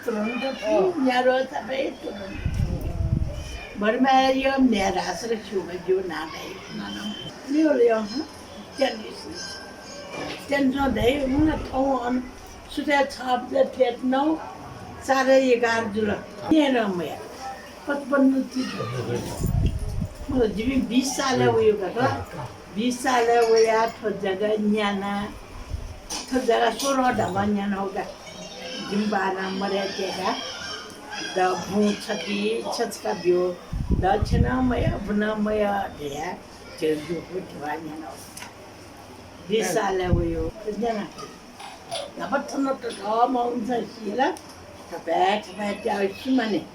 turun nyaro tapi turun. Bermain yo nyara asal cuma jo nadai nanam. Lihat yo, jenis. Jenis deh, mana tahu an sudah cap dah tiap nau, cara ye garjula. Ni ramai. Patpan nuti. Mana jadi bisa lah yo kata. Bisa lah yo ya, terjaga nyana. Terjaga suruh ada banyak naga. Jumpa mereka dah. Dah bung caki cacka bio. Dah cina maya, bena maya dia. Jadi banyak naga. Bisa lah yo. Terjaga. Dapat tanah tu mau sila. Tapi jauh cuma ni.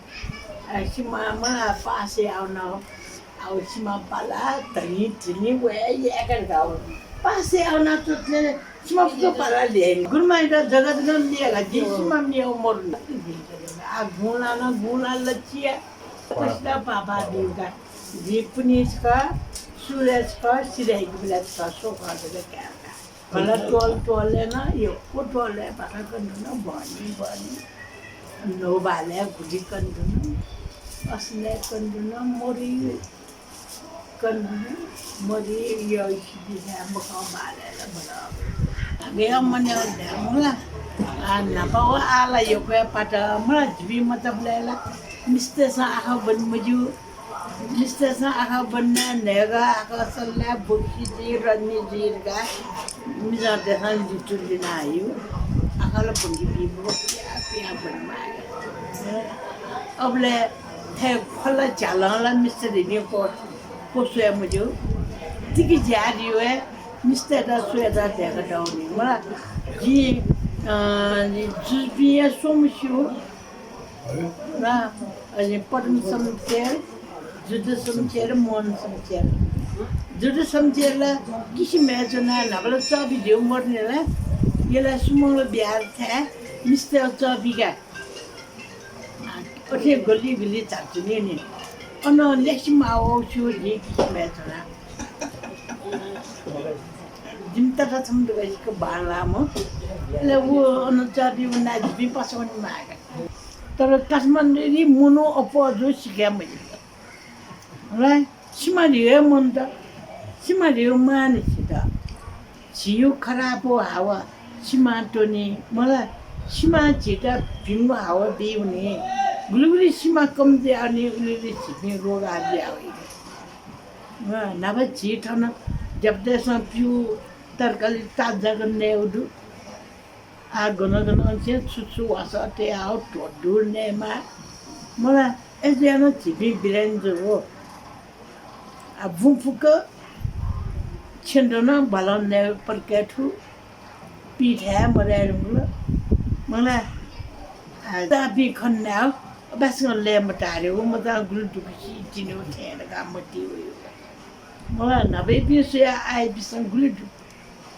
Cuma mana fase awal. Awal cuma pala. Tani akan kau. Fase awal tu le. Cuma tu pala dia. Gurma itu jagat kan dia lagi. Cuma dia umur. Guna leciya. Pasal papa dia. Dia punis ka. Surat ka. Sirai bilat ka. Soka dia kaya. Kalau tol na, yo, tol le, pakai kandungan bani, no bale, gudi kandungan, asle kandungan, mori yo isi dia bukan bale la bala. Gaya mana ada mula, anak bawa ala yo kaya pada mula jadi mata belela, Mister sa aku maju. Mister sa aku benar nega aku salah buki jiran ni jirga. Misal dehan dituli na ayu, akala pergi bibu, apa bermain. Abla, kalau jalan lah Mister ini kau suai muju, tiga jadi Mister dah suai dah tega tahu ni, malah jadi somsyu, nah, ini padam samcer, juda samcer, mon samcer. Jadi sambil kisi macam mana, kalau cabai dia umur ni lah, ialah semua biar teh, Mister cabai kan. Okey, goli cakap ni. Ono leksi mau show dia kisi macam mana. Jumpa tak sama dengan si kebala mo, lalu ono cabai mana jadi pasal ni macam. Terus kasman ni mono apa tu sikam ni. Right? Cuma dia munda. Cuma dia mana kita, siu kerabu hawa, cuma tu ni, malah cuma kita pingu hawa biu ni, gulu cuma dia ni gulu ni roga dia ini. Napa cita na, jab desa piu terkali tak jagan neudu, guna ansih susu asa te out tu ne malah dia na cipi birenjo, abung fuka. Cendana balon ne pergi tu, pihak mereka mula, tapi kan now, basically lem bertari, umada gulu tu kisi cinu teh, agak mati. Mula nabe biasa ay bisa gulu tu,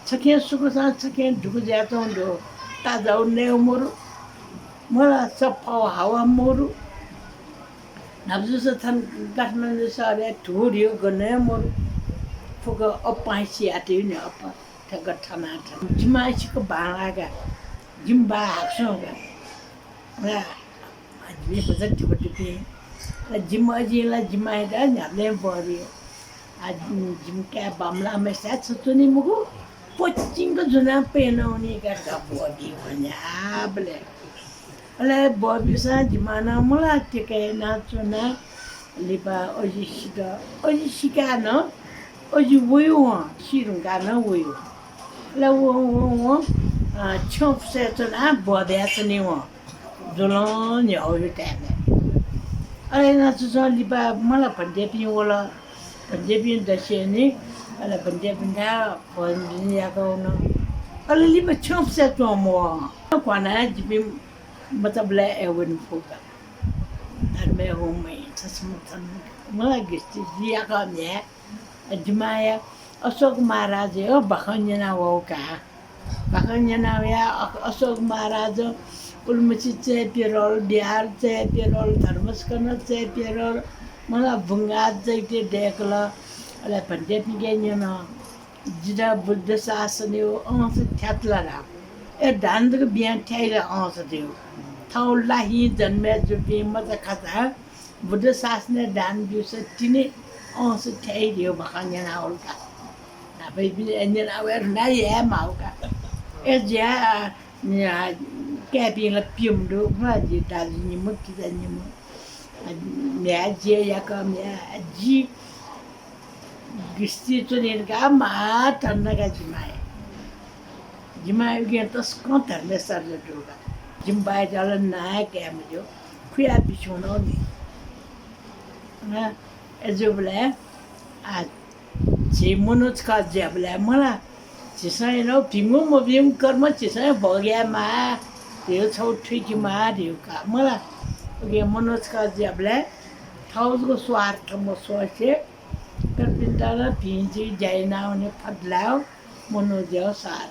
sekian suku sekian dulu jatuh do, tak jauh ne umur, mula sepau hawa umur, nabe setan kasman sehari tu dia guna umur. Pukul apa sih ada ni apa tegak tanah. Cuma sih kebangga, jumpa aksyon kan. Nah, jadi pasal tiba-tiba, jumpa je lah jumpa ada nyampe beri. Jumpa bamla mesej satu ni muku, pocing ke zona pena ni kan beri banyak bela. Oleh beri sah jumpa mula tikai nasional, liba oji sika no. Oji wuyu, sirung kana wuyu. Lalu chop setan bodoh ni wah, jalan jauh itu. Ada nasi liba malah pendepi wala, pendepi dasi ni, ada pendepi dah pendepi aku no. Ada liba chop setan wah, kuana jibi mata bela ewen fuka. Darme homai, sesuatu malah gisti dia kami. Jumaya Asok Maharaja bahkan jana wauka, bahkan jana ya Asok Maharaja ulmuci cepirol, biar cepirol, termaskana cepirol, malah bunga jadi dekla, ada pandemi jana, jida Buddha sasana orang se chatlara, dandar biar tiada orang se थाउला ही जन्म्या जुबी मजा खाता बुद्ध शासने दान दिवस तिने अंश ठ्याइदियो भखान्यान आवलका नापै बिले एन्जन our नाइ या माउका एज्या क्यापिङला पिउम्डो भाजी दाजिनी मुक्ति जानी मु म्या जे याका म्या जी गिस्ती चुनेरका मा ठन्नका जिमाय उगे तस कन्तरले सर्ले डोगा जिम्बाय जल ना क्यामजो खुया बिछुनो नि ना एजुबले आ जे मनोज का जेबले मला चिसाय न पिङो म बिम कर्म चिसाय भग्या मा त्यो छौ ठिकी मा दिउका मला उगे मनोज का जेबले थाउजको स्वार्थ म सोचे कर्पिन्दाला भिन्जी जाइना उनी फदलाओ मनोज सार